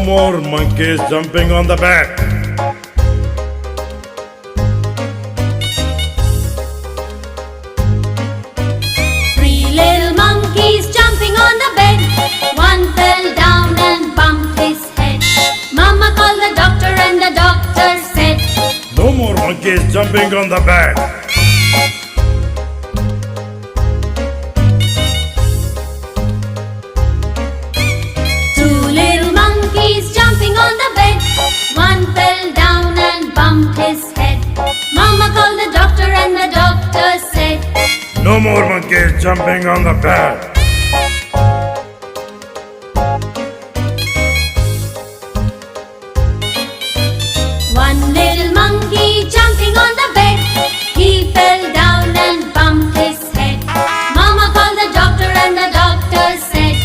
more monkeys jumping on the bed. Three little monkeys jumping on the bed. One fell down and bumped his head. Mama called the doctor and the doctor said, No more monkeys jumping on the bed. two little monkeys jumping on the bed. One fell down and bumped his head. Mama called the doctor and the doctor said, No more monkeys jumping on the bed. one little monkey jumping on the bed. He fell down and bumped his head. Mama called the doctor and the doctor said,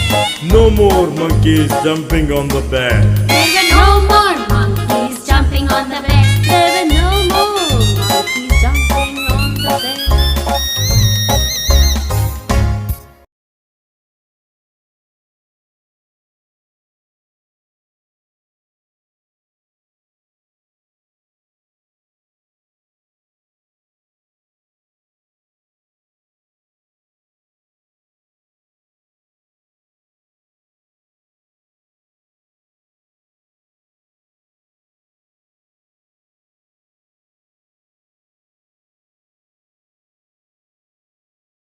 No more monkeys jumping on the bed. There were no more monkeys jumping on the bed.